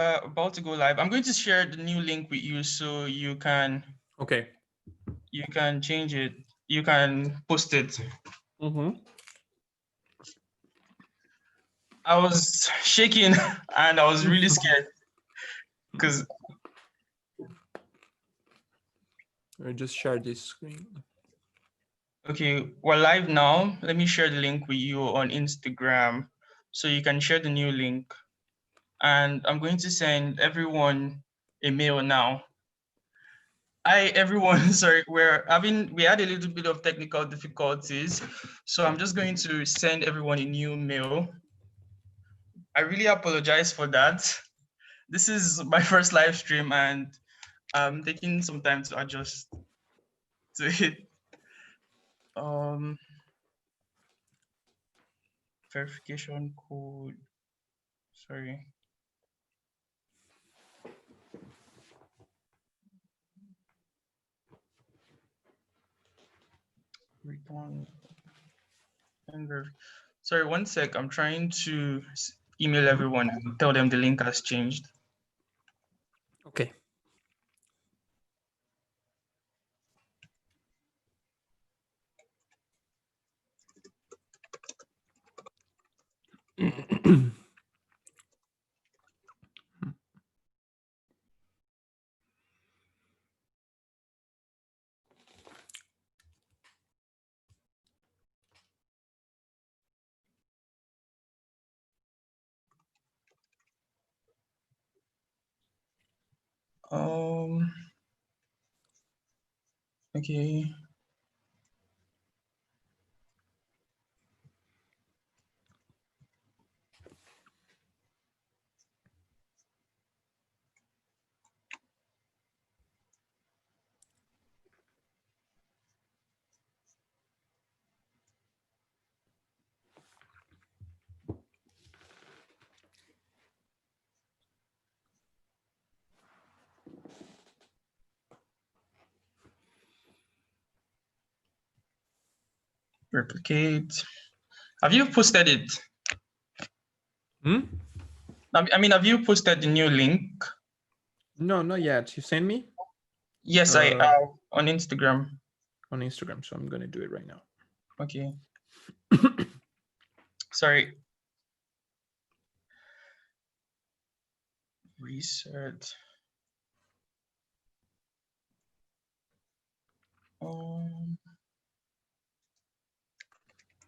about to go live. I'm going to share the new link with you so you can change it. You can post it. I was shaking and I was really scared because I just shared this screen. Okay, we're live now. Let me share the link with you on Instagram so you can share the new link. And I'm going to send everyone a mail now. Hi everyone, sorry, we had a little bit of technical difficulties. So I'm just going to send everyone a new mail. I really apologize for that. This is my first live stream and I'm taking some time to adjust to it. Verification code, sorry. Return. Sorry, one sec. I'm trying to email everyone and tell them the link has changed. Okay. Okay. Replicate. Have you posted it? I mean, have you posted the new link? No, not yet. You send me? Yes, I have on Instagram. On Instagram, so I'm going to do it right now. Okay. Sorry. Reset.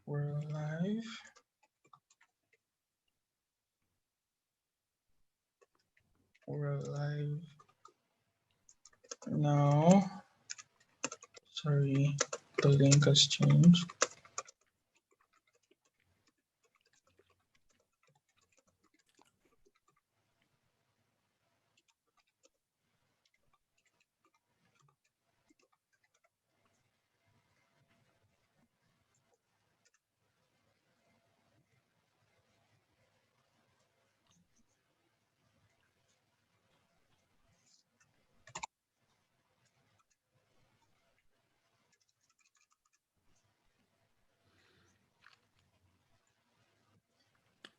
We're live. We're live now. Sorry, the link has changed.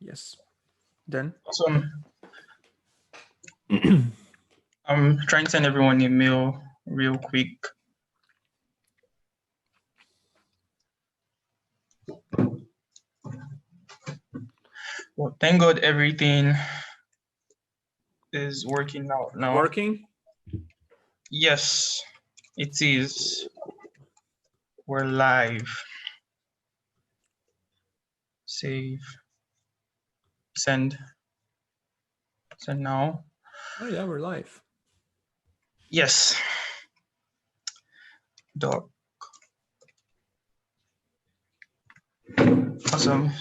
Yes. Done. Awesome. I'm trying to send everyone a mail real quick. Well, thank God everything is working out now. Working? Yes, it is. We're live. Save. Send. Send now. Oh yeah, we're live. Yes. Doc. Awesome.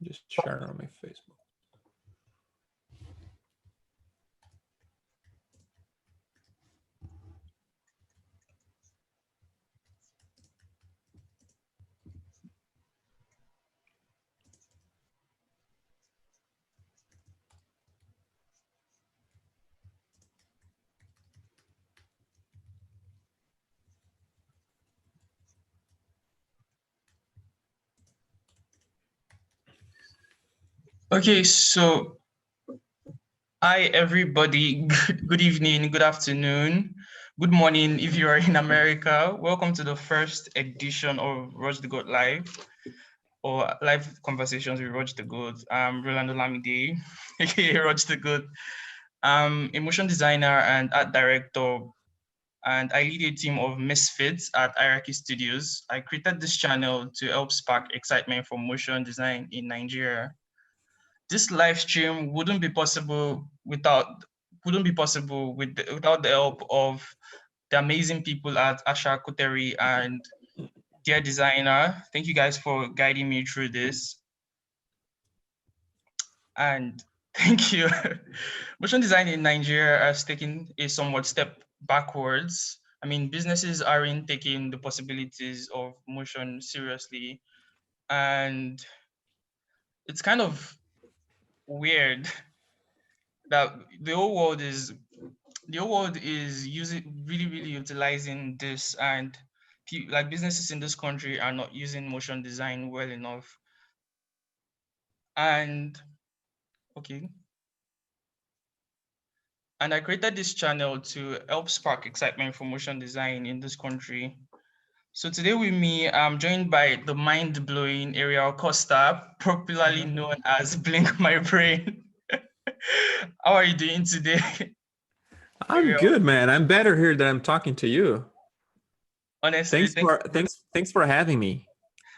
Just share on my Facebook. Okay, so hi everybody. Good evening, good afternoon, good morning if you are in America. Welcome to the first edition of Roj the Goat Live or live conversations with Roj the Goat. I'm Rowland Olamide, aka Roj the Goat. I'm a motion designer and art director, and I lead a team of misfits at Hyraki Studios. I created this channel to help spark excitement for motion design in Nigeria. This live stream wouldn't be possible without without the help of the amazing people at Asha Koteri and their designer. Thank you guys for guiding me through this. And thank you. Motion design in Nigeria has taken a somewhat step backwards. I mean, businesses aren't taking the possibilities of motion seriously. And it's kind of weird that the whole world is using really utilizing this, and like businesses in this country are not using motion design well enough. And okay, and I created this channel to help spark excitement for motion design in this country. So today with me, I'm joined by the mind-blowing Ariel Costa, popularly known as Blink My Brain. How are you doing today, I'm Ariel? good, man. I'm better here than I'm talking to you. Honestly, Thanks for having me.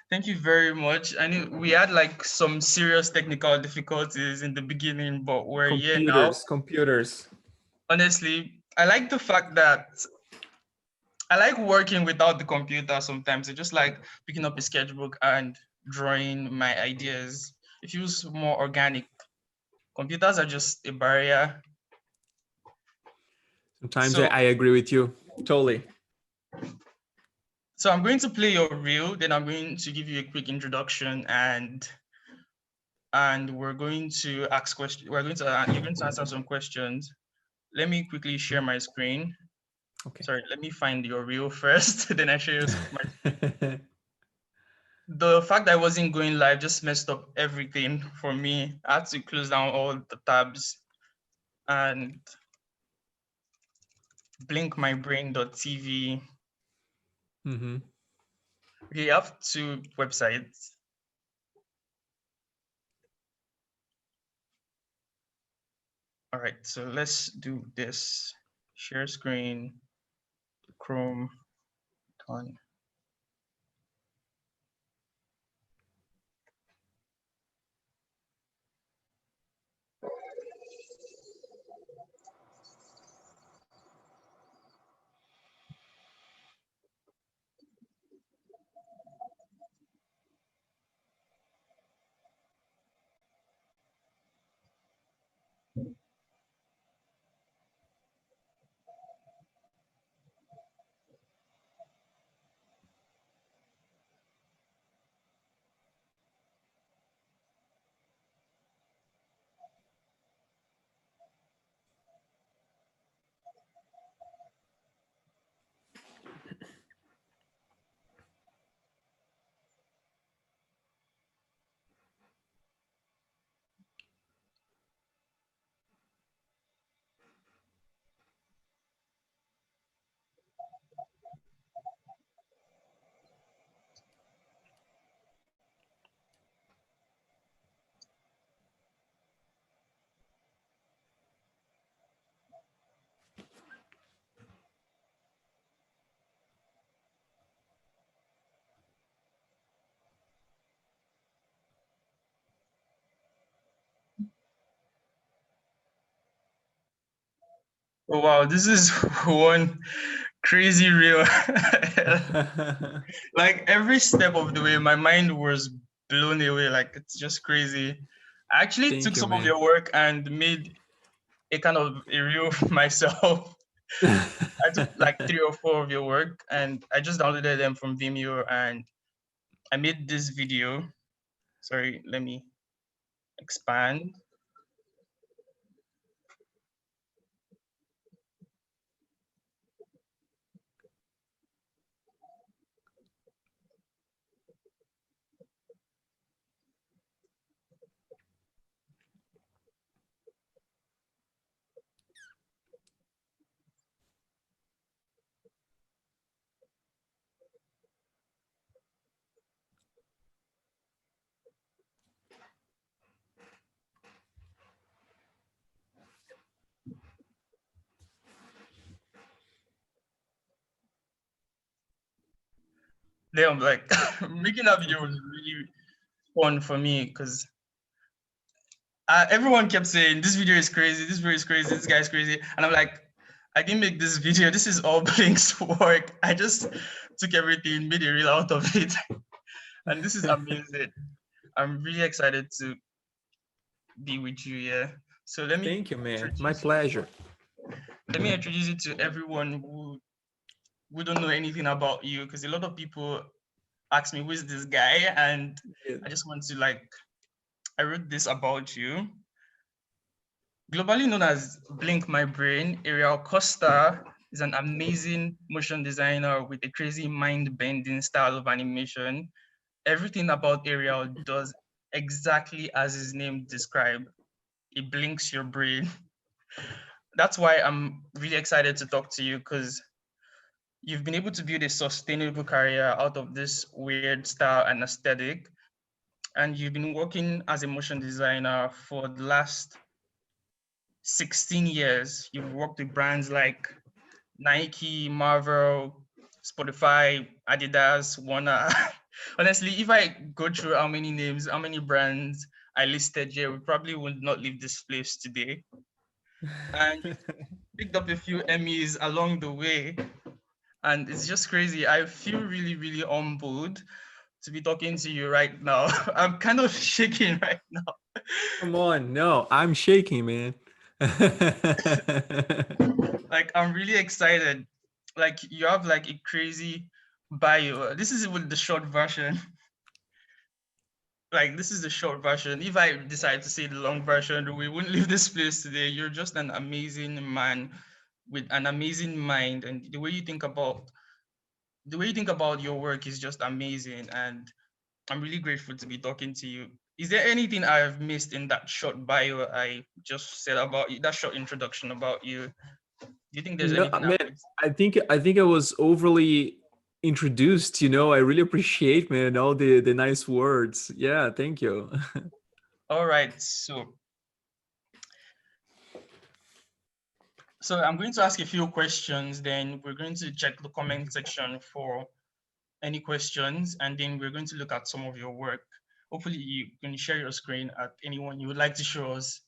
thank you very much. I know we had like some serious technical difficulties in the beginning, but we're here now. Computers. Honestly, I like the fact that I like working without the computer sometimes. I just like picking up a sketchbook and drawing my ideas. It feels more organic. Computers are just a barrier. Sometimes I So agree with you. Totally. so I'm going to play your reel, then I'm going to give you a quick introduction, and we're going to ask questions. You're going to answer some questions. Let me quickly share my screen. Okay. Sorry, let me find your reel first, then I share my. The fact that I wasn't going live just messed up everything for me. I had to close down all the tabs and blinkmybrain.tv. mm-hmm. We have two websites. All right, so let's do this. Share screen, Chrome, on. Oh wow, this is one crazy reel. Like every step of the way, my mind was blown away. Like it's just crazy. I actually took Thank you, some of man. your work and made a kind of a reel myself. I took like 3 or 4 of your work and I just downloaded them from Vimeo and I made this video. Sorry, let me expand. Then I'm like, making that video was really fun for me because everyone kept saying this video is crazy, this video is crazy, this guy's crazy, and I'm like, I didn't make this video. This is all Blink's work. I just took everything, made a reel out of it, and this is amazing. I'm really excited to be with you here. So Thank you, man. My pleasure. let me introduce you to everyone who don't know anything about you, because a lot of people ask me, who is this guy? And Yeah. I just want to I wrote this about you. Globally known as Blink My Brain, Ariel Costa is an amazing motion designer with a crazy mind-bending style of animation. Everything about Ariel does exactly as his name describes. It blinks your brain. That's why I'm really excited to talk to you, because you've been able to build a sustainable career out of this weird style and aesthetic. And you've been working as a motion designer for the last 16 years. You've worked with brands like Nike, Marvel, Spotify, Adidas, Warner. Honestly, if I go through how many names, how many brands I listed here, we probably would not leave this place today. And picked up a few Emmys along the way. And it's just crazy. I feel really, really humbled to be talking to you right now. I'm kind of shaking right now. Come on, no, I'm shaking, man. Like, I'm really excited. Like, you have like a crazy bio. This is even the short version. Like, this is the short version. If I decide to say the long version, we wouldn't leave this place today. You're just an amazing man with an amazing mind, and the way you think about your work is just amazing. And I'm really grateful to be talking to you. Is there anything I've missed in that short bio I just said about you, that short introduction about you? Do you think there's No, anything I've man, missed? I think I was overly introduced, I really appreciate, man, all the nice words. Yeah, thank you. All right, so I'm going to ask a few questions, then we're going to check the comment section for any questions, and then we're going to look at some of your work. Hopefully you can share your screen at anyone you would like to show us.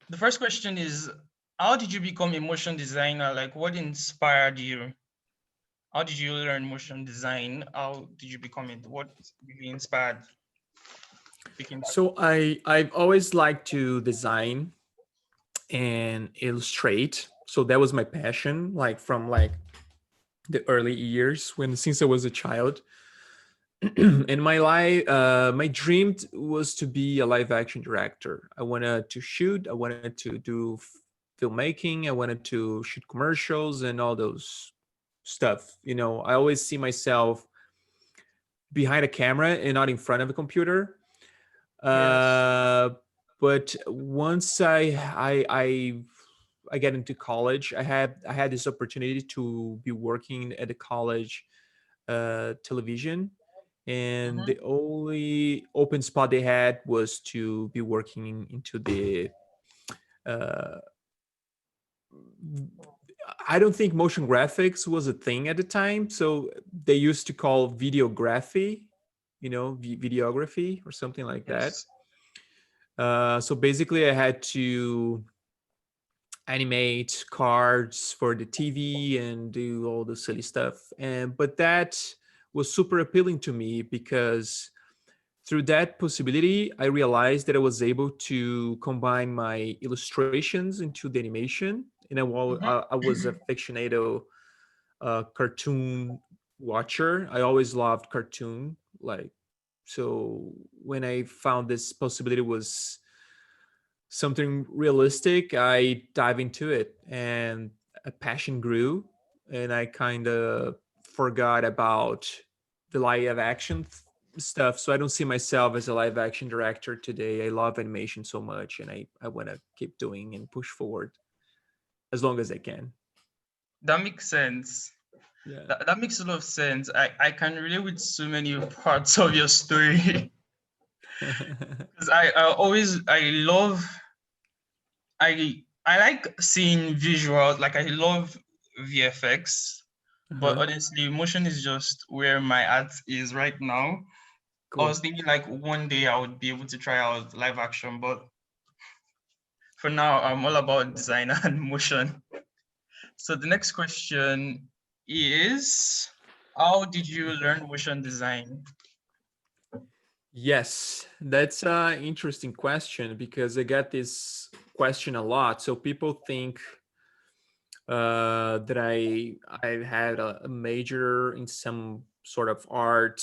The first question is, how did you become a motion designer? Like, what inspired you? How did you learn motion design? How did you become it? What really inspired picking that? So I've always liked to design and illustrate. So that was my passion, like from like the early years when since I was a child. And my dream was to be a live action director. I wanted to shoot, I wanted to do filmmaking, I wanted to shoot commercials and all those stuff. I always see myself behind a camera and not in front of a computer. Yes. uh but once I get into college, I had this opportunity to be working at the college television, and Mm-hmm. the only open spot they had was to be working into the uh, I don't think motion graphics was a thing at the time, so they used to call videography, videography or something like that. Yes. So basically I had to animate cards for the TV and do all the silly stuff, and but that was super appealing to me because through that possibility, I realized that I was able to combine my illustrations into the animation. And I was a Mm-hmm. aficionado cartoon watcher. I always loved cartoon. So when I found this possibility was something realistic, I dive into it, and a passion grew, and I kind of forgot about the live action stuff. So I don't see myself as a live action director today. I love animation so much, and I want to keep doing and push forward as long as I can. That makes sense. Yeah. That makes a lot of sense. I can relate with so many parts of your story. Because I like seeing visuals, like I love VFX. But Uh-huh. honestly, motion is just where my art is right now. I was Cool. thinking like one day I would be able to try out live action, but for now, I'm all about design and motion. So the next question is, how did you learn motion design? Yes, that's an interesting question because I get this question a lot. So people think that I had a major in some sort of art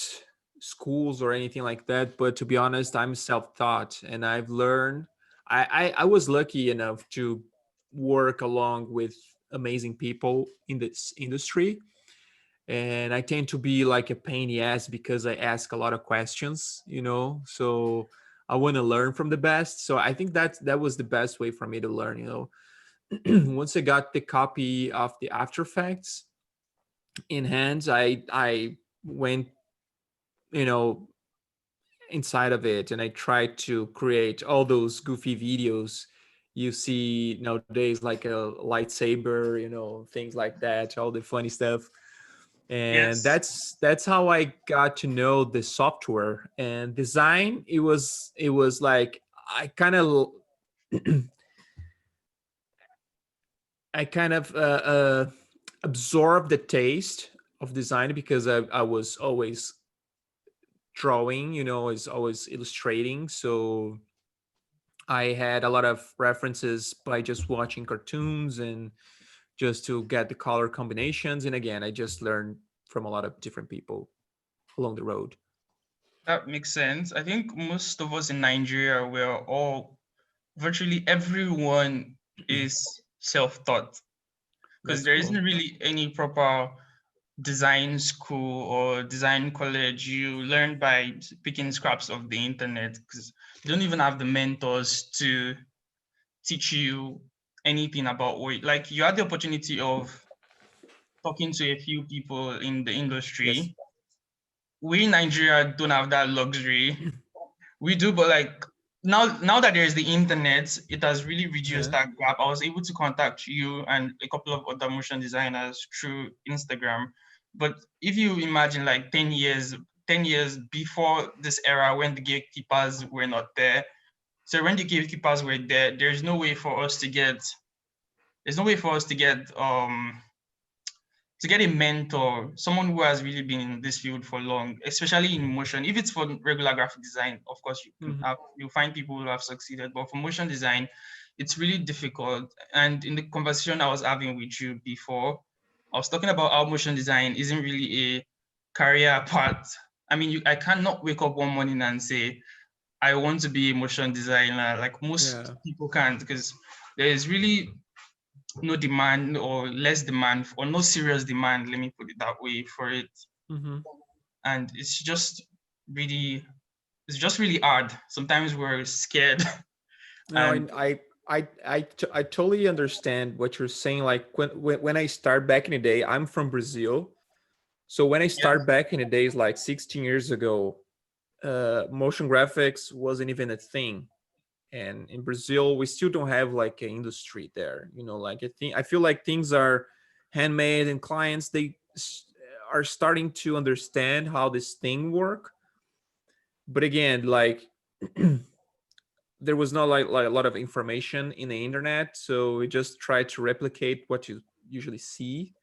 schools or anything like that. But to be honest, I'm self-taught, and I've learned. I was lucky enough to work along with amazing people in this industry, and I tend to be like a pain in the ass because I ask a lot of questions, So I want to learn from the best. So I think that was the best way for me to learn. Once I got the copy of the After Effects in hands, I went, you know, inside of it, and I tried to create all those goofy videos you see nowadays, like a lightsaber, things like that, all the funny stuff. And Yes, that's how I got to know the software and design. It was like I kind of I kind of absorbed the taste of design because I was always drawing, is always illustrating. So I had a lot of references by just watching cartoons and just to get the color combinations. And again, I just learned from a lot of different people along the road. that makes sense. I think most of us in Nigeria, we're all, virtually everyone is self-taught because That's there isn't cool. really any proper design school or design college. You learn by picking scraps of the internet because you don't even have the mentors to teach you anything about what, like, you had the opportunity of talking to a few people in the Yes. industry. We in Nigeria don't have that luxury. We do, but like now that there's the internet, it has really reduced Uh-huh. that gap. I was able to contact you and a couple of other motion designers through Instagram. But if you imagine like 10 years before this era when the gatekeepers were not there. So when the gatekeepers were there, there's no way for us to get a mentor, someone who has really been in this field for long, especially in motion. If it's for regular graphic design, of course Mhm. you'll find people who have succeeded. But for motion design, it's really difficult. And in the conversation I was having with you before, I was talking about how motion design isn't really a career path. I mean, I cannot wake up one morning and say I want to be a motion designer. Like most Yeah. people can't, because there is really no demand or less demand or no serious demand, let me put it that way, for it. Hmm. And really it's just really hard. Sometimes we're scared. No, And I totally understand what you're saying. Like when I start back in the day, I'm from Brazil. So when I yes, start back in the days, like 16 years ago, motion graphics wasn't even a thing. And in Brazil, we still don't have like an industry there. Like I feel like things are handmade, and clients are starting to understand how this thing work. But again, like there was not like a lot of information in the internet, so we just try to replicate what you usually see.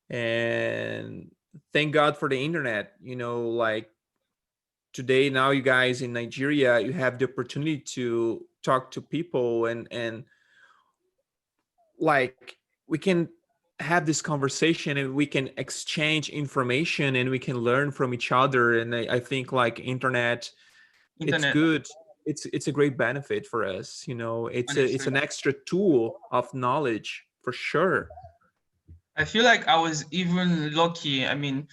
And thank God for the internet. Like today, now you guys in Nigeria, you have the opportunity to talk to people, and like we can have this conversation, and we can exchange information, and we can learn from each other. And I think like internet, it's internet, good. It's a great benefit for us. It's honestly. an extra tool of knowledge for sure. I feel like I was even lucky. I mean,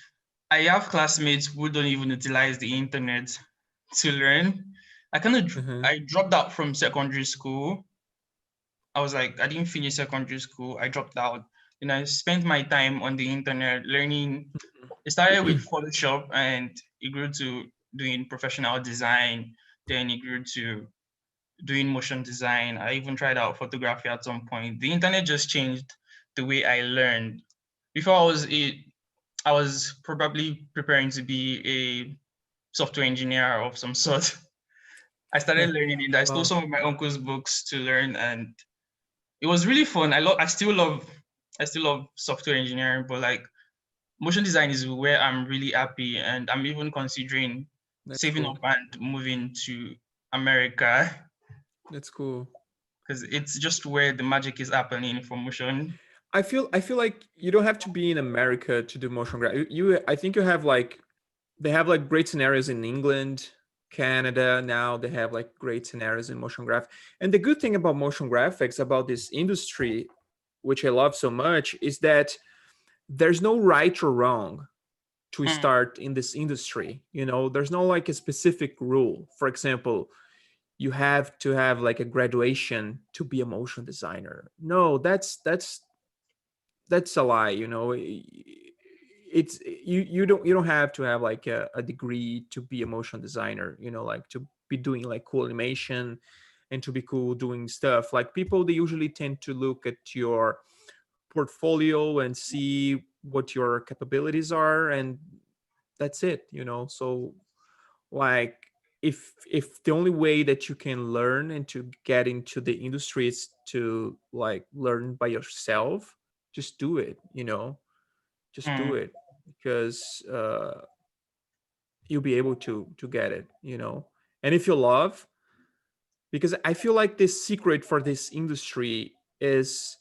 I have classmates who don't even utilize the internet to learn. Uh-huh. I dropped out from secondary school. I was like, I didn't finish secondary school. I dropped out. And I spent my time on the internet learning. It started with Photoshop and it grew to doing professional design. Then it grew to doing motion design. I even tried out photography at some point. The internet just changed the way I learned. Before I was a I was probably preparing to be a software engineer of some sort. I started learning it. I stole Wow, some of my uncle's books to learn, and it was really fun. I still love software engineering, but like motion design is where I'm really happy, and I'm even considering that's saving up cool. and moving to America That's cool. because it's just where the magic is happening for motion. I feel like you don't have to be in America to do motion graphics. I think you have like they have like great scenarios in England, Canada. Now they have like great scenarios in motion graph. And the good thing about motion graphics, about this industry, which I love so much, is that there's no right or wrong to Mm, start in this industry. There's no like a specific rule. For example, you have to have like a graduation to be a motion designer. No, that's a lie. It's you don't have to have like a degree to be a motion designer, like to be doing like cool animation and to be cool doing stuff. Like people, they usually tend to look at your portfolio and see what your capabilities are, and that's it. So like if the only way that you can learn and to get into the industry is to like learn by yourself, just do it. Just do mm, it, because you'll be able to get it. And if you love, because I feel like the secret for this industry is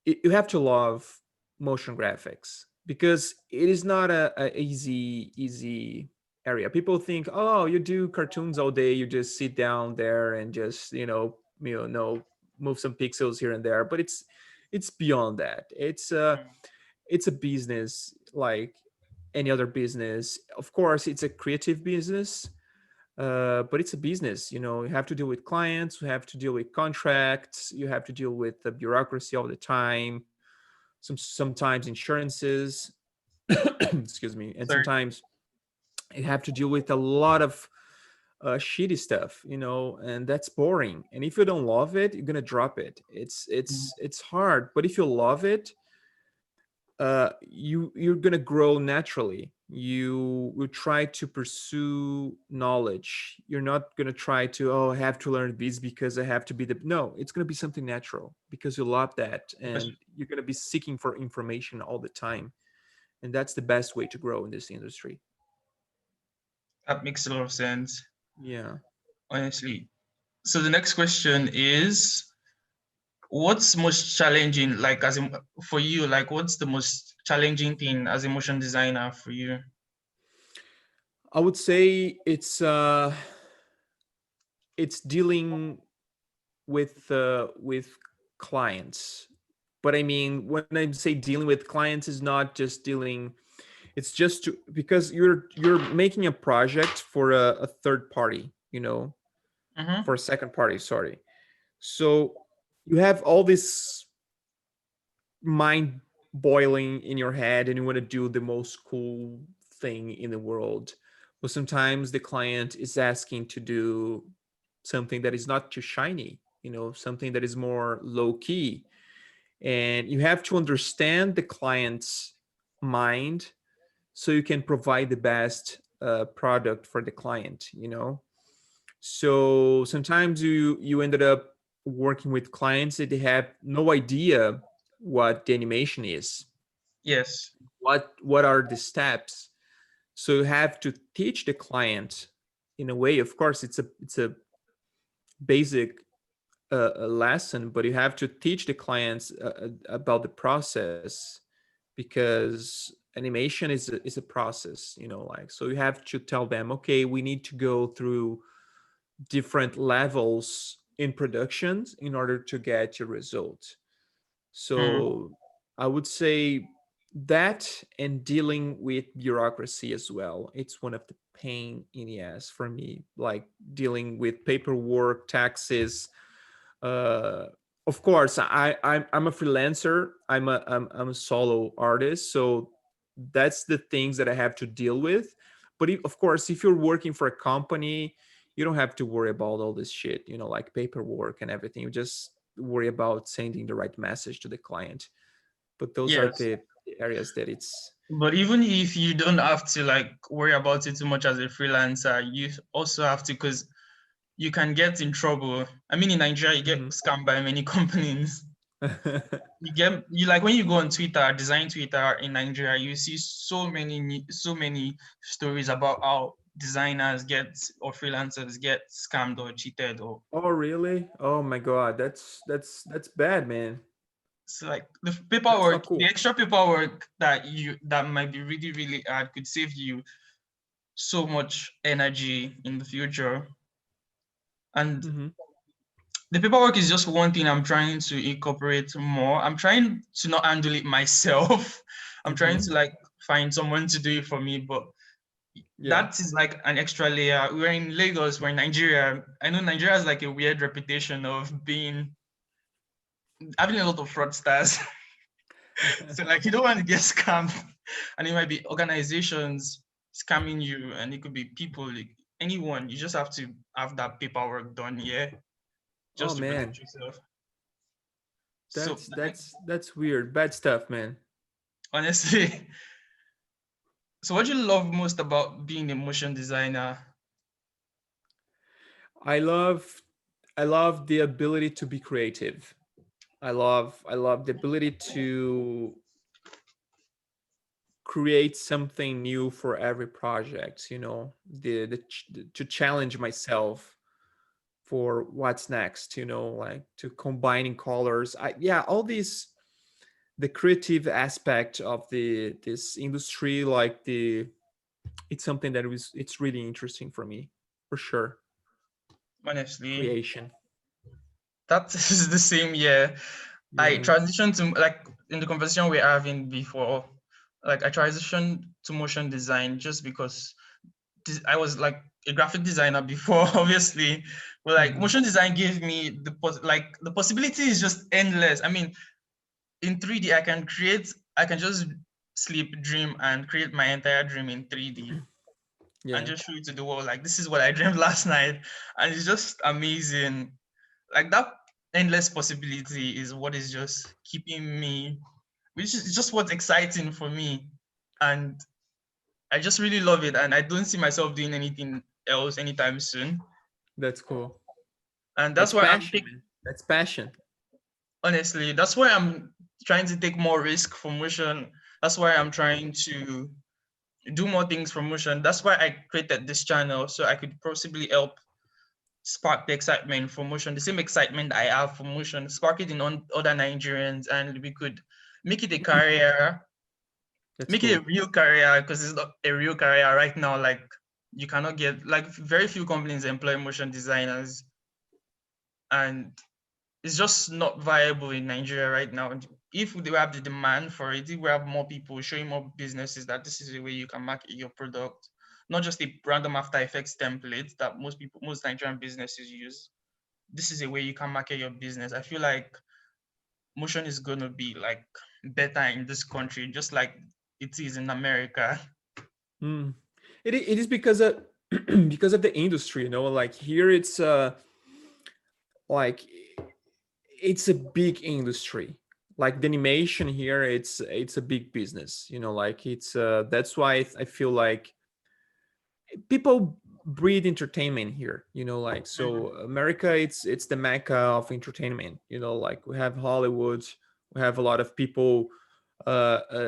you have to love motion graphics, because it is not a easy area. People think, oh, you do cartoons all day, you just sit down there and just move some pixels here and there, but it's beyond that. mm, It's a business like any other business. Of course, it's a creative business, but it's a business. You have to deal with clients, you have to deal with contracts, you have to deal with the bureaucracy all the time, sometimes insurances, excuse me, and sorry. sometimes you have to deal with a lot of shitty stuff, and that's boring. And if you don't love it, you're gonna drop it. it's Mm, it's it's hard, but if you love it, you're gonna grow naturally. You will try to pursue knowledge. You're not gonna try to, oh, I have to learn this because I have to be the no. It's gonna be something natural because you love that, because and you're gonna be seeking for information all the time. And that's the best way to grow in this industry. that makes a lot of sense, Yeah. honestly. So the next question is, what's most challenging, like for you, like what's the most challenging thing as a motion designer for you? I would say it's dealing with clients. But I mean, when I say dealing with clients, is not just dealing. It's just because you're making a project for a third party, Mm-hmm. for a second party. Sorry. So you have all this mind boiling in your head, and you want to do the most cool thing in the world. But sometimes the client is asking to do something that is not too shiny, something that is more low key. And you have to understand the client's mind so you can provide the best product for the client. So sometimes you ended up working with clients that they have no idea what the animation is, Yes. what are the steps. So you have to teach the client in a way. Of course, it's a basic a lesson, but you have to teach the clients about the process, because animation is a process. Like, so you have to tell them, okay, we need to go through different levels in productions in order to get your result. Mm, So I would say that, and dealing with bureaucracy as well. It's one of the pain in the ass for me, like dealing with paperwork, taxes. uh of course, I'm a freelancer. I'm a solo artist, so that's the things that I have to deal with. But of course, if you're working for a company, you don't have to worry about all this shit, like paperwork and everything. You just worry about sending the right message to the client. But those are yes. the the areas that it's. But even if you don't have to like worry about it too much as a freelancer, you also have to, because you can get in trouble. I mean, in Nigeria, you get Mhm. scammed by many companies. You like when you go on Twitter, design Twitter in Nigeria, you see so many stories about how designers get or freelancers get scammed or cheated, or Oh really? Oh my god, that's bad, man. so like the That's paperwork, not the cool. extra paperwork that might be really, really hard could save you so much energy in the future. And Hmm. the paperwork is just one thing I'm trying to incorporate more. I'm trying to not handle it myself. I'm trying Hmm. to like find someone to do it for me, but Yeah. that is like an extra layer. We're in Lagos, we're in Nigeria. I know Nigeria has like a weird reputation of being having a lot of fraudsters. So like you don't want to get scammed. And it might be organizations scamming you, and it could be people, like anyone. You just have to have that paperwork done, yeah, Oh just to man, protect yourself. So that's weird. Bad stuff, man. honestly, so what do you love most about being a motion designer? I love I love the ability to be creative. I love the ability to create something new for every project, to challenge myself for what's next, like to combining colors. All these, the creative aspect of this industry, like the it's something that it's really interesting for me, for sure. Honestly, Creation. that is the same year. I Yeah. transitioned to, like, in the conversation we're having before, like I transitioned to motion design just because I was like a graphic designer before, obviously, but like Hmm. motion design gave me the possibility is just endless. I mean, in 3D, I can just sleep, dream, and create my entire dream in 3D and Yeah, just show it to the world. Like, this is what I dreamed last night. And it's just amazing. Like, that endless possibility is what is just keeping me, which is just what's exciting for me. And I just really love it. And I don't see myself doing anything else anytime soon. that's cool. And that's That's why I'm passion, man. That's passion. honestly, that's why I'm trying to take more risk for motion. That's why I'm trying to do more things for motion. That's why I created this channel, so I could possibly help spark the excitement for motion, the same excitement I have for motion, spark it in other Nigerians, and we could make it a career, That's make it a cool. real career, because it's not a real career right now. Like, you cannot get, like, very few companies employ motion designers, and it's just not viable in Nigeria right now. If we have the demand for it, if we have more people showing more businesses that this is the way you can market your product, not just a random After Effects template that most Nigerian businesses use. This is a way you can market your business. I feel like motion is going to be like better in this country, just like it is in America. Mm. It is because of because of the industry, like here like it's a big industry. Like the animation here, it's a big business, like it's that's why I feel like people breed entertainment here, like so America, it's the mecca of entertainment, like we have Hollywood, we have a lot of people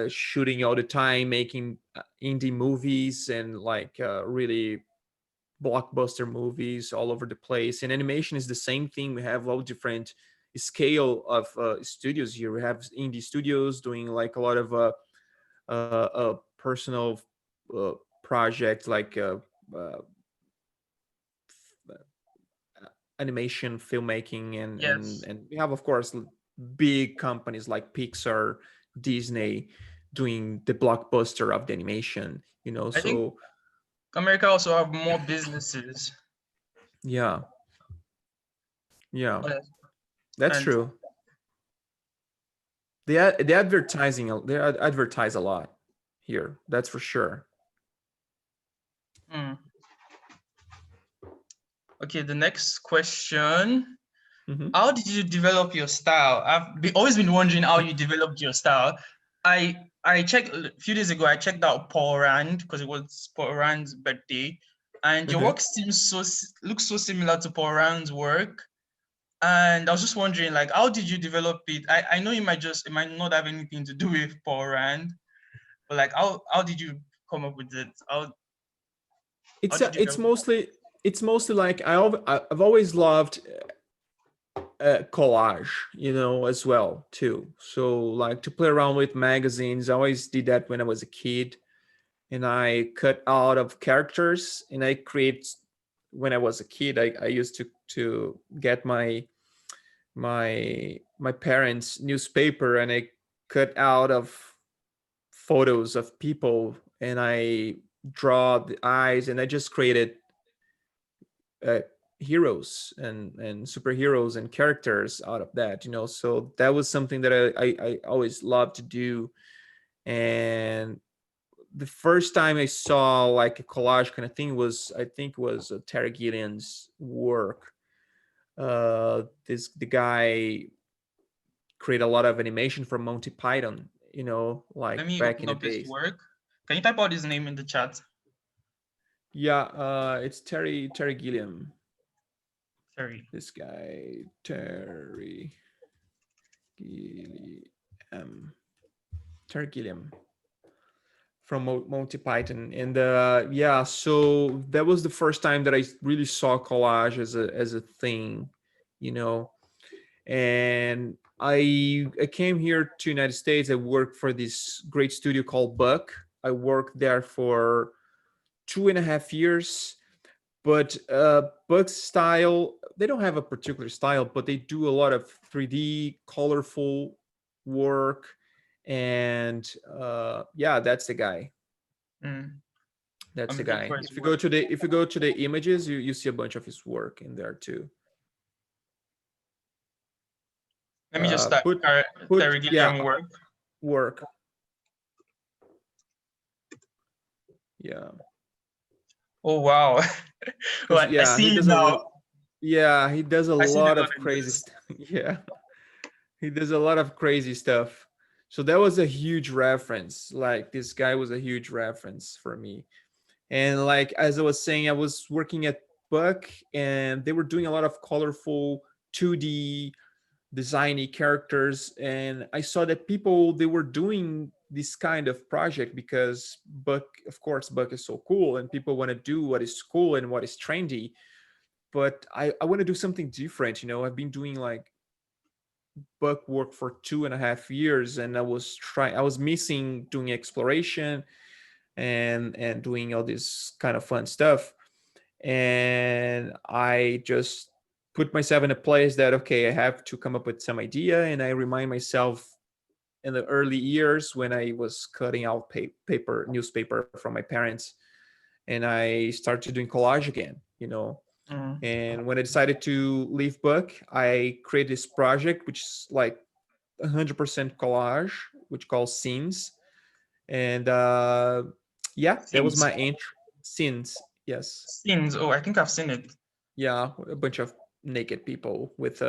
shooting all the time, making indie movies and like really blockbuster movies all over the place. And animation is the same thing. We have all different scale of studios here. We have indie studios doing like a lot of personal uh, projects, like uh, animation filmmaking, Yes, and we have, of course, big companies like Pixar, Disney, doing the blockbuster of the animation, I think so America also have more businesses. yeah, yeah, Honest- that's And true. They advertise a lot here, that's for sure. mm, okay, the next question. Hmm. How did you develop your style? Always been wondering how you developed your style. I I checked a few days ago. I checked out Paul Rand because it was Paul Rand's birthday, and your Uh-huh. work seems looks so similar to Paul Rand's work. And I was just wondering, like, how did you develop it? I know it might not have anything to do with Paul Rand, but like, how did you come up with it? How did you It's develop it? mostly like I've always loved collage, as well too. So like to play around with magazines, I always did that when I was a kid, and I cut out of characters and I create. When I was a kid, I used to get my parents' newspaper and I cut out of photos of people and I draw the eyes and I just created uh, heroes and superheroes and characters out of that. So that was something that I always loved to do. And the first time I saw like a collage kind of thing was, I think, was Terry Gilliam's work. The guy create a lot of animation for Monty Python, Let like me back open in the up his days. work. Can you type out his name in the chat? Yeah, it's Terry Gilliam. Sorry. This guy Terry Gilliam. Terry Gilliam from Monty Python, and yeah, so that was the first time that I really saw collage as a thing, you know. And I came here to United States. I worked for this great studio called Buck. I worked there for 2.5 years. But Buck's style, they don't have a particular style, but they do a lot of 3D, colorful work. And yeah, that's the guy. Mm, That's I'm the looking guy. for his If you go work. to the images, you see a bunch of his work in there too. Let me just type Put Terry yeah, Gilliam work. work. Yeah, Oh wow. because Well, I yeah, see you now. he does a I see the lot God of in crazy this. stuff. Yeah, he does a lot of crazy stuff. So that was a huge reference. Like this guy was a huge reference for me. And like as I was saying, I was working at Buck and they were doing a lot of colorful 2D designy characters, and I saw that people they were doing this kind of project because Buck, of course, Buck is so cool and people want to do what is cool and what is trendy. But I want to do something different. I've been doing like Buck work for 2.5 years, and I was missing doing exploration and doing all this kind of fun stuff. And I just put myself in a place that, okay, I have to come up with some idea. And I remind myself in the early years when I was cutting out newspaper from my parents, and I started doing collage again. Mm, And when I decided to leave Book, I created this project which is like 100% collage, which called Scenes. And yeah, that was scenes. my entry. Scenes, yes. Scenes. Oh, I think I've seen it. Yeah, a bunch of naked people with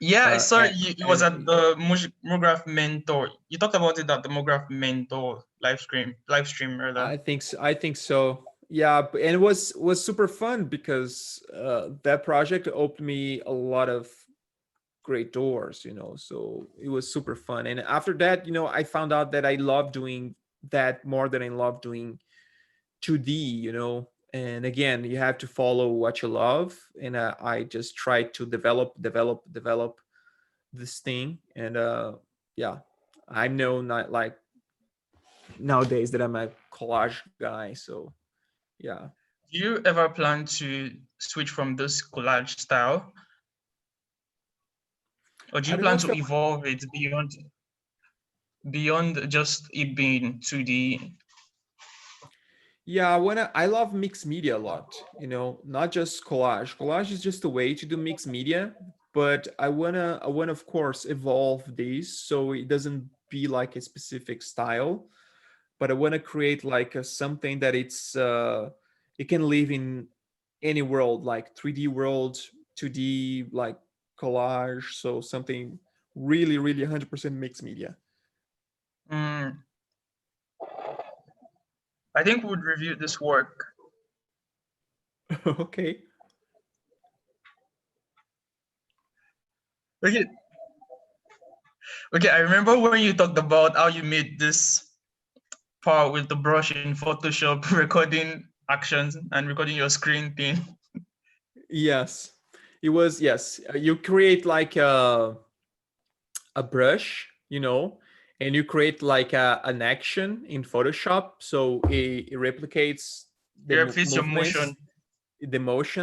Yeah, I saw it. It was at anime. the Mograph Mentor. You talked about it at the Mograph Mentor live stream rather. I think so. Yeah, and it was super fun because that project opened me a lot of great doors. So it was super fun. And after that, I found out that I love doing that more than I love doing 2D. And again, you have to follow what you love. And I just try to develop this thing. And yeah, I know not like nowadays that I'm a collage guy. So yeah. Do you ever plan to switch from this collage style, or do I you don't know plan if to evolve it beyond just it being 2D? Yeah, I love mixed media a lot, not just collage. Collage is just a way to do mixed media, but I wanna of course evolve this so it doesn't be like a specific style, but I wanna create like something that it can live in any world, like 3D world, 2D, like collage, so something really, really 100% mixed media. Mm. I think we would review this work. Okay. Okay, okay. I remember when you talked about how you made this part with the brush in Photoshop, recording actions and recording your screen thing. Yes, it was. Yes, you create like a brush, and you create like an action in Photoshop, so it replicates It the replaces your movements, motion.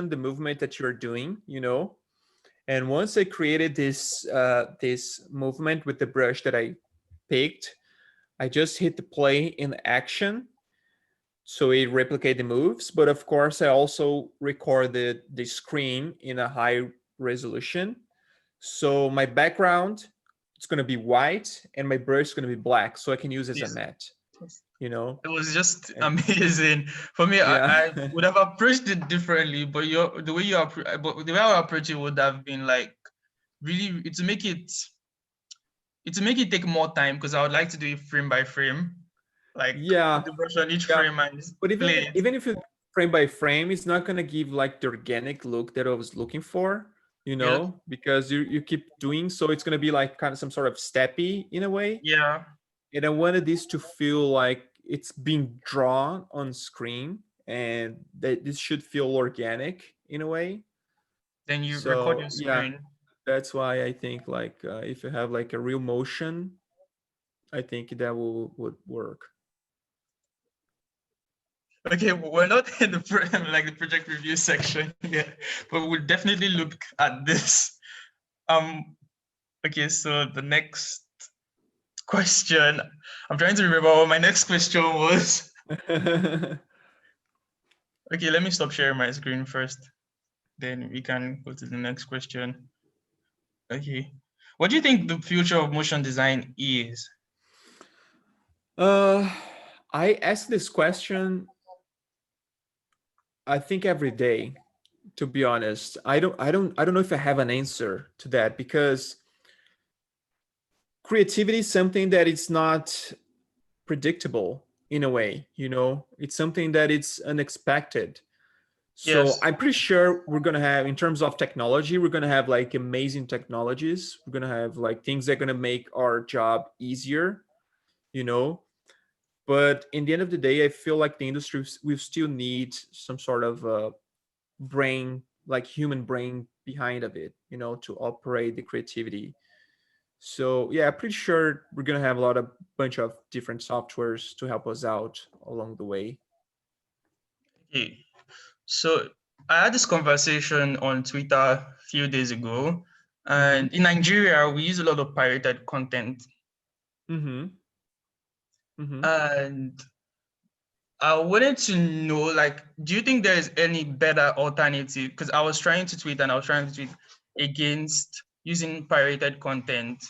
the movement that you're doing, And once I created this movement with the brush that I picked, I just hit the play in action, so it replicate the moves. But of course, I also recorded the screen in a high resolution. So my background, it's going to be white and my brush is going to be black, so I can use as a This matte, you know. it was just And amazing for me. yeah. I would have approached it differently, but the way but the way I would approach it would have been like really to make it take more time because I would like to do it frame by frame, like Yeah, put the brush on each yeah. frame and But play even it. even if you frame by frame, it's not going to give like the organic look that I was looking for, Yeah, because you keep doing, so it's going to be like kind of some sort of steppy in a way. yeah. And I wanted this to feel like it's being drawn on screen, and that this should feel organic in a way. Then you record So your yeah, screen. that's why I think like if you have like a real motion, I think that would work. Okay, we're not in the like the project review section yet, but we'll definitely look at this. Um. Okay, so the next question. I'm trying to remember what my next question was. Okay, let me stop sharing my screen first. Then we can go to the next question. Okay. What do you think the future of motion design is? uh, I ask this question, I think every day. To be honest, I don't know if I have an answer to that, because creativity is something that it's not predictable in a way. It's something that it's unexpected. So Yes. I'm pretty sure we're gonna have, in terms of technology, we're gonna have like amazing technologies. We're gonna have like things that are gonna make our job easier, you know. But in the end of the day, I feel like the industry will still need some sort of brain, like human brain behind of it, to operate the creativity. So yeah, I'm pretty sure we're gonna have a lot of bunch of different softwares to help us out along the way. Okay. So I had this conversation on Twitter a few days ago, Mm-hmm. and in Nigeria we use a lot of pirated content, Mm-hmm. Mm-hmm. and I wanted to know, like, do you think there is any better alternative? Because I was trying to tweet and I was trying to tweet against using pirated content,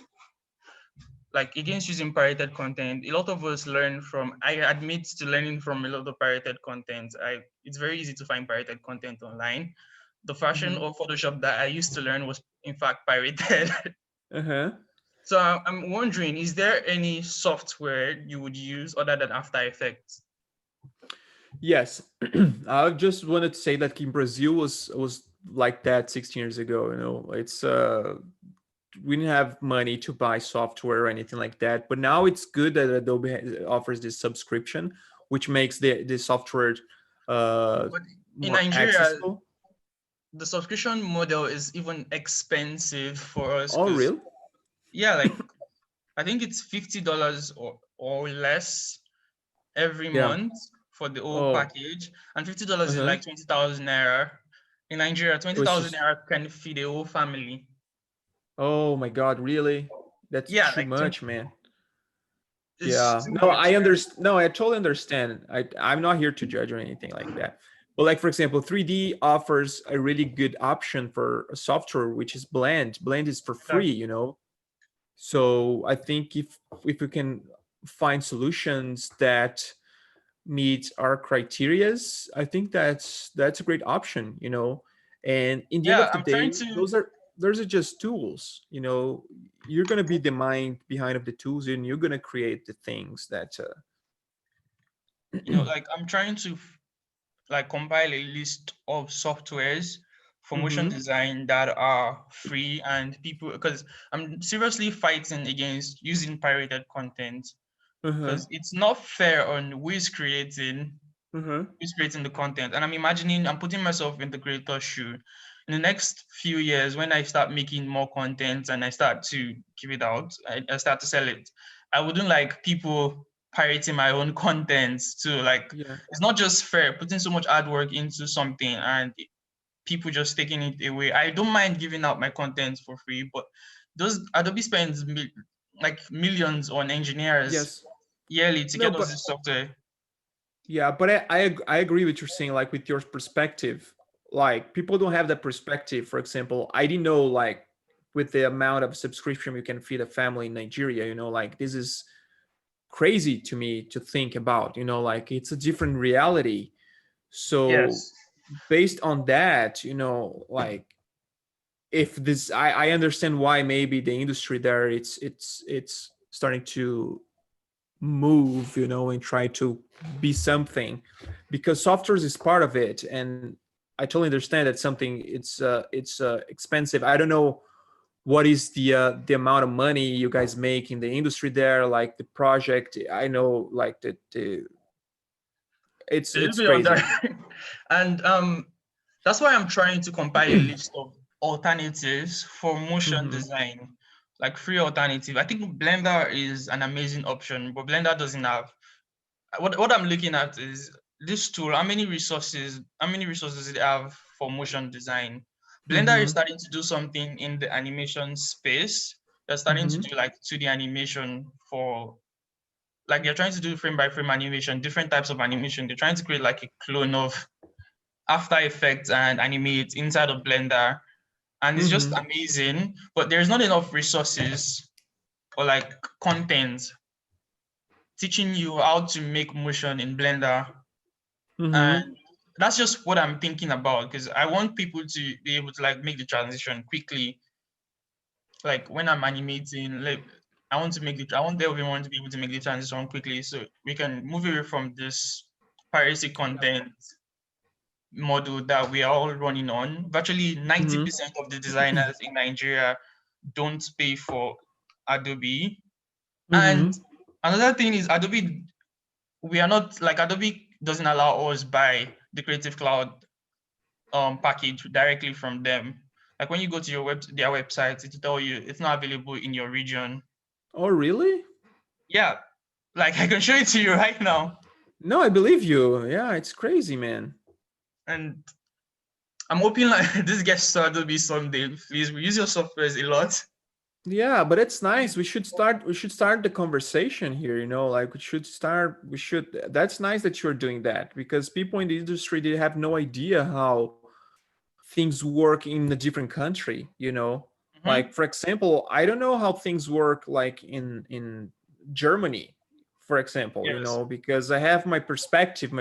like against using pirated content. A lot of us learn from, I admit to learning from a lot of pirated content. It's very easy to find pirated content online. The version Mm-hmm. of Photoshop that I used to learn was in fact pirated. Uh-huh. So I'm wondering, is there any software you would use other than After Effects? Yes. I just wanted to say that in Brazil was like that 16 years ago. It's we didn't have money to buy software or anything like that. But now it's good that Adobe offers this subscription, which makes the software uh, But in more Nigeria, accessible. the subscription model is even expensive for us Oh, because, really? yeah, like I think it's $50 or less every Yeah. month for the whole Oh. package, and $50 is Uh-huh. like 20,000 naira. In Nigeria, It was 20,000 just, naira can feed a whole family. oh my God, really? That's Yeah, too like 20, much, man. it's Yeah. too No, much. I understand. No, I totally understand. I'm not here to judge or anything like that. But like for example, 3D offers a really good option for a software, which is Blend. Blend is for Yeah, free. So I think if we can find solutions that meet our criterias, I think that's a great option. And in the end yeah, of the I'm trying day, to. those are just tools. You're going to be the mind behind of the tools, and you're going to create the things that Like I'm trying to like compile a list of softwares for motion Mm-hmm. design that are free and people, because I'm seriously fighting against using pirated content, Uh-huh. because it's not fair on Uh-huh. who's creating the content. And I'm imagining, I'm putting myself in the creator's shoe. In the next few years, when I start making more content and I start to give it out, I start to sell it, I wouldn't like people pirating my own content to like, Yeah. it's not just fair putting so much hard work into something and people just taking it away. I don't mind giving out my content for free, but those Adobe spends like millions on engineers Yes. yearly to No, get us but this software. yeah, but I agree with you saying, like, with your perspective. Like, people don't have that perspective. For example, I didn't know, like, with the amount of subscription you can feed a family in Nigeria, like, this is crazy to me to think about, like, it's a different reality. So Yes. based on that, like, if this, I understand why maybe the industry there, it's starting to move, and try to be something, because software is part of it. And I totally understand that something, it's expensive. I don't know what is the amount of money you guys make in the industry there, like the project. I know, like, the A little it's bit on crazy. that. And that's why I'm trying to compile a list of alternatives for motion Mm-hmm. design, like free alternative. I think Blender is an amazing option, but Blender doesn't have, what I'm looking at is this tool, how many resources it have for motion design. Blender is Mm-hmm. starting to do something in the animation space. They're starting to Mm-hmm. do like 2D animation for, like they're trying to do frame by frame animation, different types of animation. They're trying to create like a clone of After Effects and animate inside of Blender. And it's just Mm-hmm. amazing, but there's not enough resources or like content teaching you how to make motion in Blender. Mm-hmm. And that's just what I'm thinking about, because I want people to be able to like make the transition quickly. Like when I'm animating, like I want everyone to be able to make the transition quickly so we can move away from this piracy content model that we are all running on. Virtually Mm-hmm. 90% of the designers in Nigeria don't pay for Adobe. And Mm-hmm. another thing is Adobe, we are not like Adobe doesn't allow us buy the Creative Cloud package directly from them. Like when you go to their website, it will tell you it's not available in your region. Oh, really? Yeah, like I can show it to you right now. No, I believe you. Yeah, it's crazy, man. And I'm hoping like this gets to Adobe someday. Please, we use your softwares a lot. Yeah, but it's nice. We should start the conversation here, like, we should that's nice that you're doing that, because people in the industry, they have no idea how things work in a different country. Like, Mhm. for example, I don't know how things work, like, in Germany, for example, Yes. because I have my perspective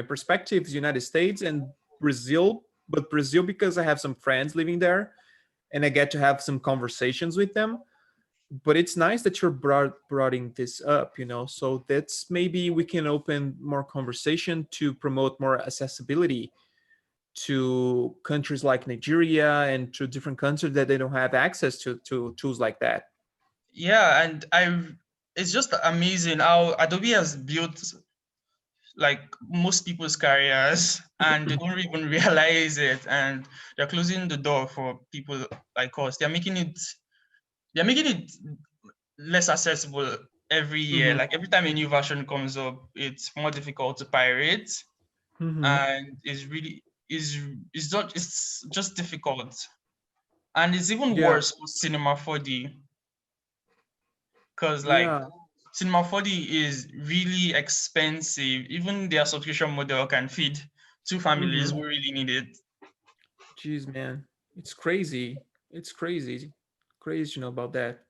is United States and Brazil. But Brazil, because I have some friends living there, and I get to have some conversations with them. But it's nice that you're broadening this up, so that's, maybe we can open more conversation to promote more accessibility to countries like Nigeria and to different countries that they don't have access to tools like that. Yeah, and it's just amazing how Adobe has built like most people's careers and they don't even realize it, and they're closing the door for people like us. They're making it less accessible every year. Mm-hmm. Like every time a new version comes up, it's more difficult to pirate, Mm-hmm. and it's just difficult. And it's even Yeah. worse for Cinema 4D, because like Yeah. Cinema 4D is really expensive. Even their subscription model can feed two families Mm-hmm. who really need it. Jeez, man, it's crazy. It's crazy. Crazy to know about that.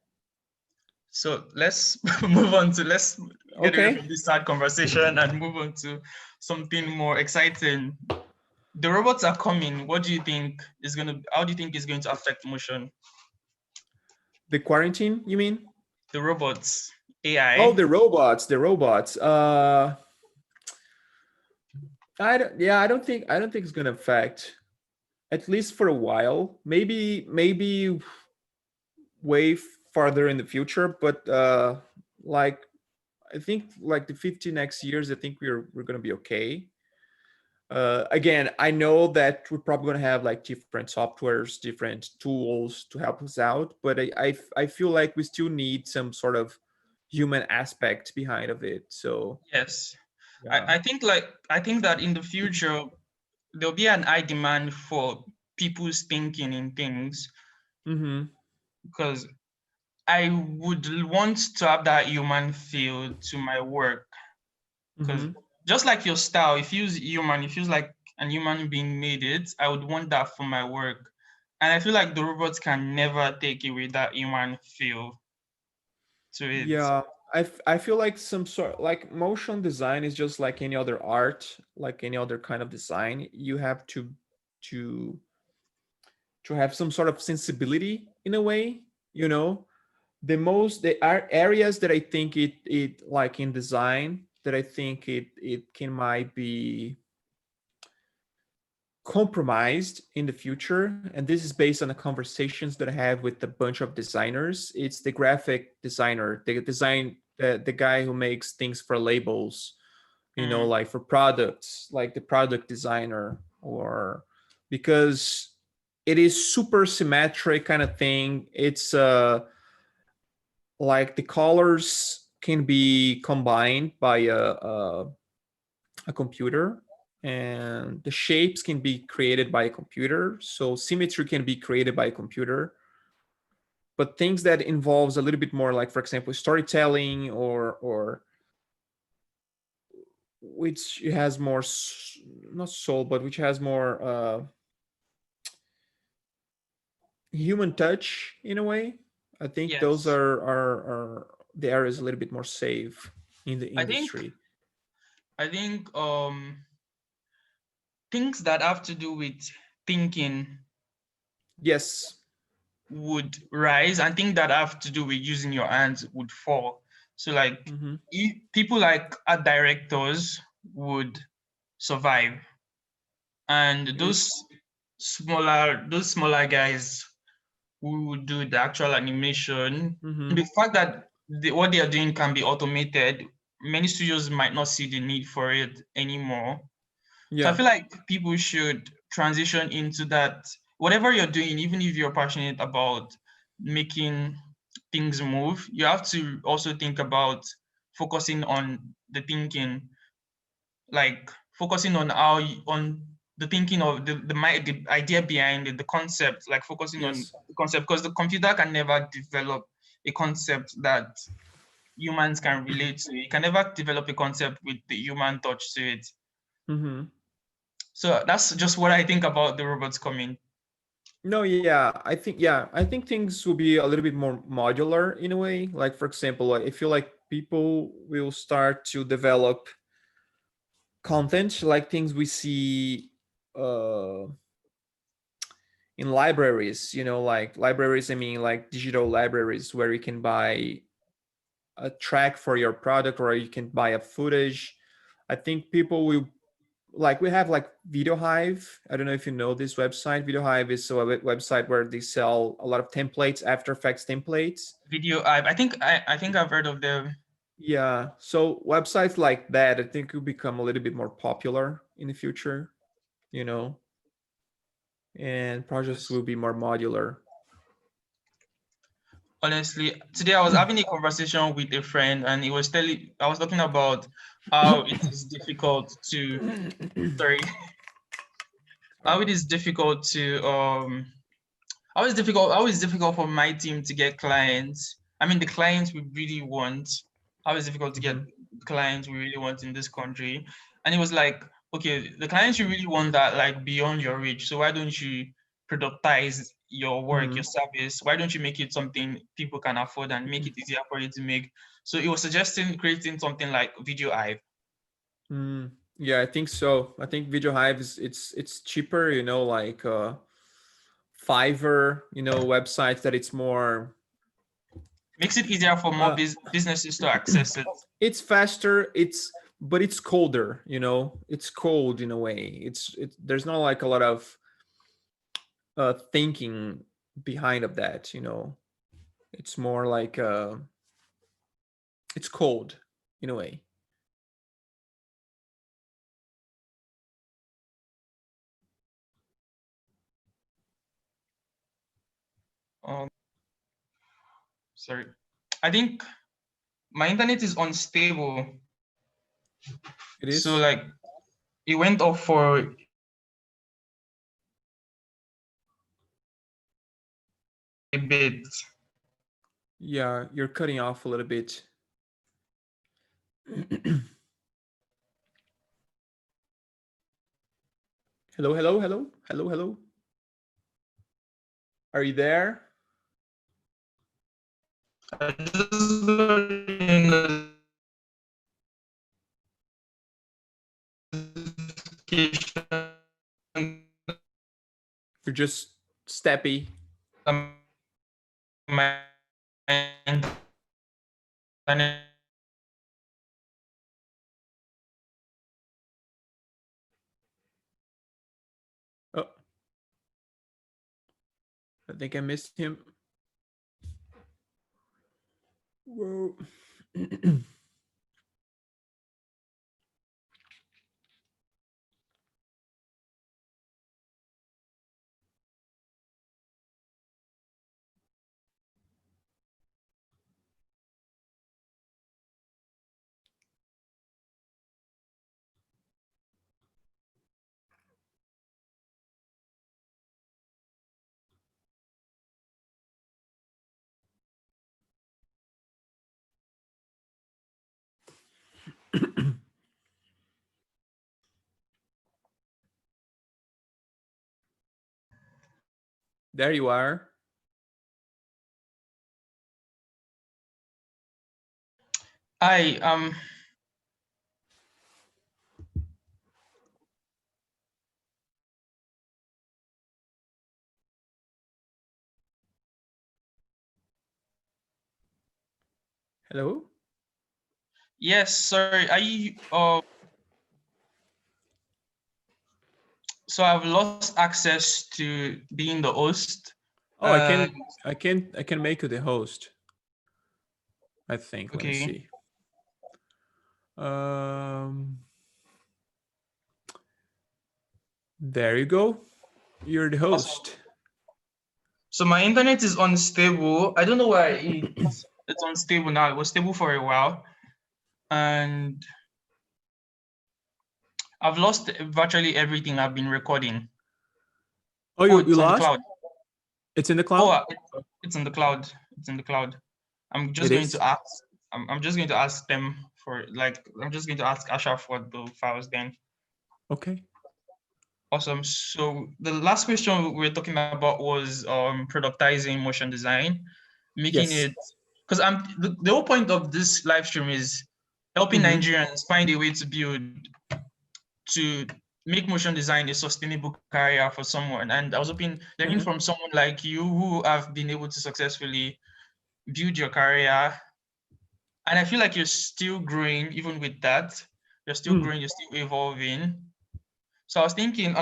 So let's let's get away Okay. from this sad conversation and move on to something more exciting. The robots are coming. How do you think is going to affect motion? The quarantine, you mean? The robots, Oh, AI. the robots. I don't think it's gonna affect, at least for a while. Maybe way farther in the future, but like I think like the 50 next years, I think we're gonna be okay. Again, I know that we're probably going to have like different softwares, different tools to help us out, but I feel like we still need some sort of human aspect behind of it. So Yes. yeah. I think that in the future there'll be an high demand for people's thinking in things, Mm-hmm. because I would want to have that human feel to my work. Because Mm-hmm. just like your style, it feels human, it feels like an human being made it. I would want that for my work. And I feel like the robots can never take away that human feel to it. Yeah, I feel like some sort like motion design is just like any other art, like any other kind of design. You have to to have some sort of sensibility in a way, you know. The areas that I think it like in design that I think it can might be compromised in the future, and this is based on the conversations that I have with a bunch of designers. It's the graphic designer, the guy who makes things for labels, you know, Mm, like for products, like the product designer, or because it is super symmetric kind of thing. It's like the colors can be combined by a computer, and the shapes can be created by a computer, so symmetry can be created by a computer. But things that involves a little bit more, like for example storytelling, or which has more not soul, but which has more human touch in a way, I think those yes. are the areas a little bit more safe in the I think industry. I think things that have to do with thinking Yes. would rise, and things that have to do with using your hands would fall. So like Mm-hmm. people like art directors would survive, and those smaller guys who would do the actual animation, Mm-hmm. the fact that what they are doing can be automated, many studios might not see the need for it anymore. So I Yeah. feel like people should transition into that. Whatever you're doing, even if you're passionate about making things move, you have to also think about focusing on the thinking, like focusing on on the thinking of the idea behind it, the concept, like focusing on Yes. the concept, because the computer can never develop a concept that humans can relate to. You can never develop a concept with the human touch to it. Mm-hmm. So that's just what I think about the robots coming. No, I think things will be a little bit more modular in a way. Like for example, I feel like people will start to develop content like things we see uh in libraries, you know, like libraries, I mean like digital libraries where you can buy a track for your product or you can buy a footage. I think people will, like we have like Video Hive. I don't know if you know this website. Video Hive is a website where they sell a lot of templates, After Effects templates. Video, I think I've heard of them. Yeah, so websites like that I think will become a little bit more popular in the future, you know, and projects will be more modular. Honestly, today I was having a conversation with a friend, and I was talking about how it is difficult to, sorry, how Sorry. it is difficult to, how is difficult for my team to get clients. I mean, the clients we really want. How is difficult to get Hmm. clients we really want in this country? And it was like, okay, the clients you really want are like beyond your reach. So why don't you productize your work, Hmm. your service? Why don't you make it something people can afford and make it easier for you to make? So it was suggesting creating something like Video Hive. Mm, yeah, I think so. I think Video Hive is it's cheaper, you know, like Fiverr, you know, websites that it's more Makes it easier for more uh businesses to access it. it's faster. but it's colder, you know, it's cold in a way. There's not like a lot of thinking behind of that, you know. It's more like it's cold in a way. Um, sorry. I think my internet is unstable. It So is. like it went off for a bit. Yeah, you're cutting off a little bit. Hello, hello, hello, hello, hello. Are you there? I just got a notification You're just steppy. that my internet. Oh, I think I missed him. Whoa. There you are. Hi, Hello? yes, sorry. So I've lost access to being the host. Oh, I can make you the host. I think. Let me Okay. see. Um there you go. You're the Awesome. host. So my internet is unstable. I don't know why it's unstable now. It was stable for a while, and I've lost virtually everything I've been recording. Oh, Oh, you it's on the lost? cloud. It's in the Oh, cloud? it's in the cloud. It's in the cloud. I'm It just going is? to ask. I'm just going to ask them for like. I'm just going to ask Asha for the files then. Okay. Awesome. So the last question we were talking about was productizing motion design, making Yes. it because the whole point of this live stream is helping Mm-hmm. Nigerians find a way to make motion design a sustainable career for someone. And I was hoping learning Mm-hmm. from someone like you who have been able to successfully build your career. And I feel like you're still growing even with that. You're still Mm. growing, you're still evolving. So I was thinking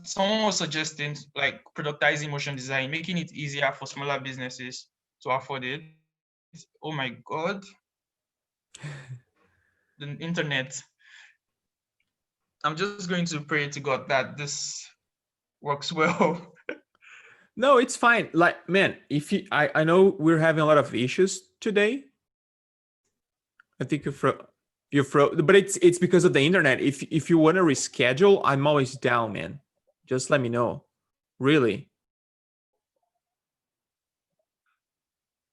someone was suggesting like productizing motion design, making it easier for smaller businesses to afford it. Oh my God, the internet. I'm just going to pray to God that this works well. No, it's fine. Like, man, if you I know we're having a lot of issues today. I think but it's because of the internet. If you want to reschedule, I'm always down, man. Just let me know. Really.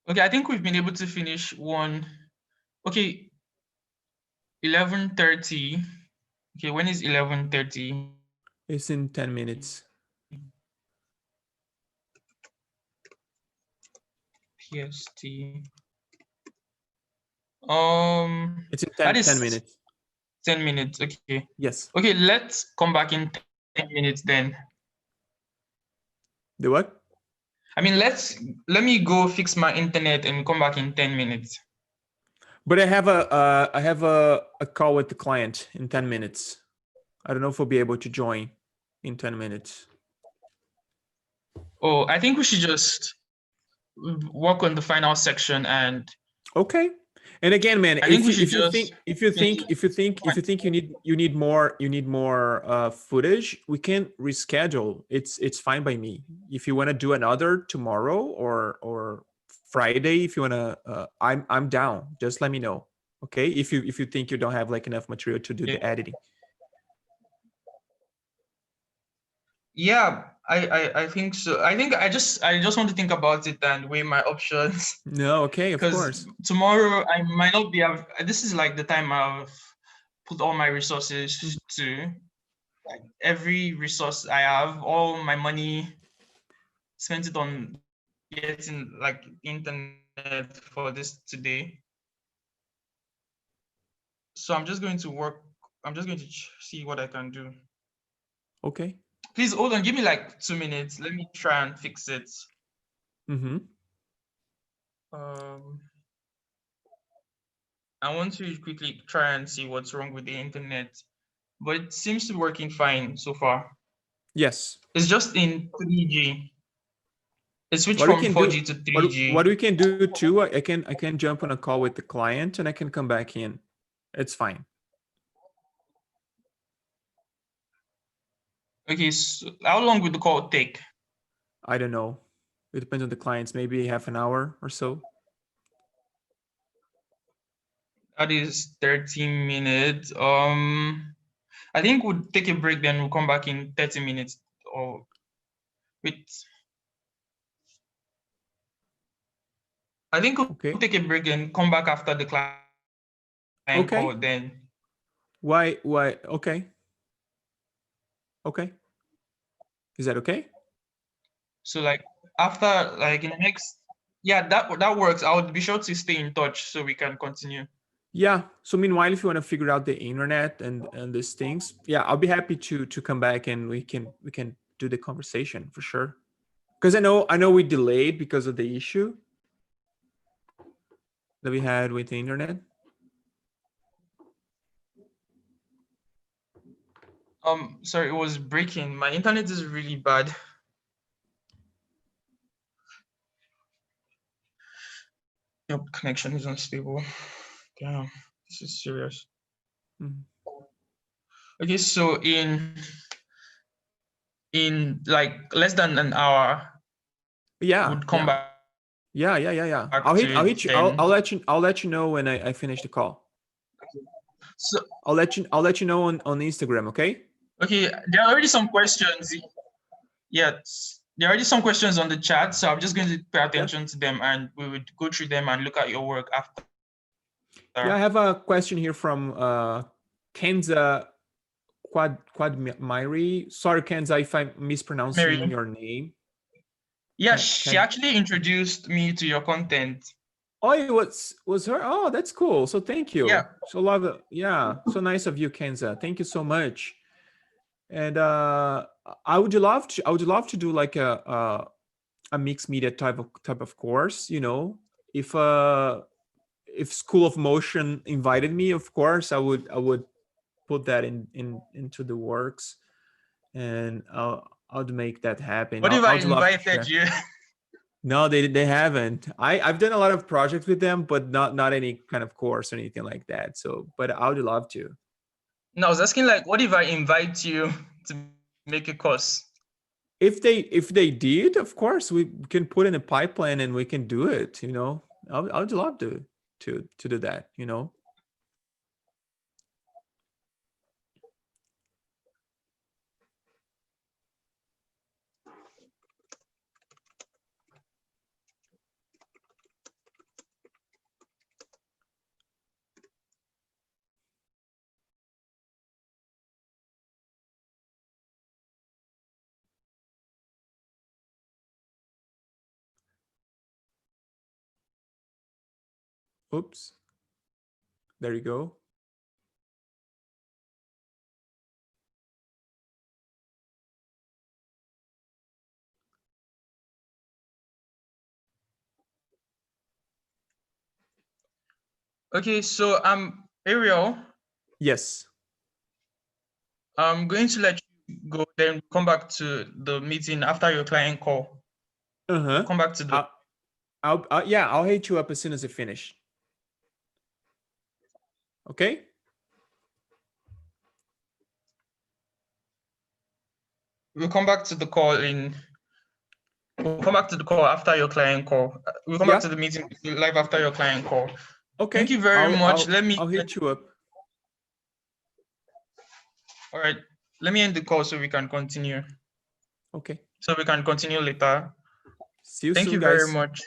Okay, I think we've been able to finish one. Okay, 11:30. Okay, when is 11:30? It's in 10 minutes. PST. It's in That 10 is minutes. 10 minutes. Okay. Yes. Okay, let's come back in 10 minutes then. The what? I mean, let me go fix my internet and come back in 10 minutes. But I have a call with the client in 10 minutes. I don't know if we'll be able to join in 10 minutes. Oh, I think we should just work on the final section, and Okay. And again, man, I think we should if you just think if you finish. think if you think if you think you need more footage, we can reschedule. It's fine by me. If you want to do another tomorrow or Friday, if you want to, I'm down. Just let me know. Okay. If you think you don't have like enough material to do Yeah. the editing. Yeah, I think so. I just want to think about it and weigh my options. No. Okay. Of Because course. tomorrow I might not be this is like the time I've put all my Mhm. resources to. Like every resource I have, all my money, spent it on getting like internet for this today. So I'm just going to work. I'm just going to see what I can do. Okay. Please hold on. Give me like 2 minutes. Let me try and fix it. Mm-hmm. Um, I want to quickly try and see what's wrong with the internet, but it seems to be working fine so far. Yes. It's just in 3G. It switched What we from can do, 4G to what 3G. we can do too, I can jump on a call with the client and I can come back in. It's fine. Okay, so how long would the call take? I don't know. It depends on the clients. Maybe half an hour or so. That is 30 minutes. I think we'll take a break, then we'll come back in 30 minutes. Or wait, I think we'll Okay. take a break and come back after the client Okay. call. Then, Why? Why? Okay. Okay. Is that okay? so like after like in the next, yeah, that works. I would be sure to stay in touch so we can continue. Yeah. So meanwhile, if you want to figure out the internet and these things, yeah, I'll be happy to come back and we can do the conversation for sure. Because I know we delayed because of the issue that we had with the internet. Sorry, it was breaking. My internet is really bad. Your connection is unstable. Damn, this is serious. Mhm. Okay, so in like less than an hour, Yeah. would come Yeah. back Yeah. to I'll it hit you. then. I'll let you know when I finish the call. So I'll let you know on Instagram. Okay. okay, there are already some questions. Yes, there are already some questions on the chat, so I'm just going to pay Yeah. attention to them, and we would go through them and look at your work after. Yeah. I have a question here from Kenza Quadmiri. Sorry, Kenza, if I'm mispronouncing Mary, your name. yeah, she Can actually introduced me to your content. Oh, it was her. Oh, that's cool. So thank Yeah, you. So love it. Yeah. So nice of you, Kenza. Thank you so much. And I would love to do like a mixed media type of course. You know, if School of Motion invited me, of course I would put that into the works, and I'll make that happen. what if I I would love to invited share. you? No, they haven't. I've done a lot of projects with them, but not any kind of course or anything like that. So, but I would love to. No, I was asking like, what if I invite you to make a course? If they did, of course we can put in a pipeline and we can do it. You know, I would love to do that. You know. Oops. There you go. Okay, so Ariel, Yes. I'm going to let you go, then come back to the meeting after your client call. We'll Uh-huh. come back to the I'll hit you up as soon as I finish. Okay? we'll come back to the call in we'll come back to the call after your client call. We'll come back Yeah. to the meeting live after your client call. Thank Okay. you very much. I'll hit you up. All right. Let me end the call so we can continue. Okay. So we can continue later. See you Thank soon, you very guys. much.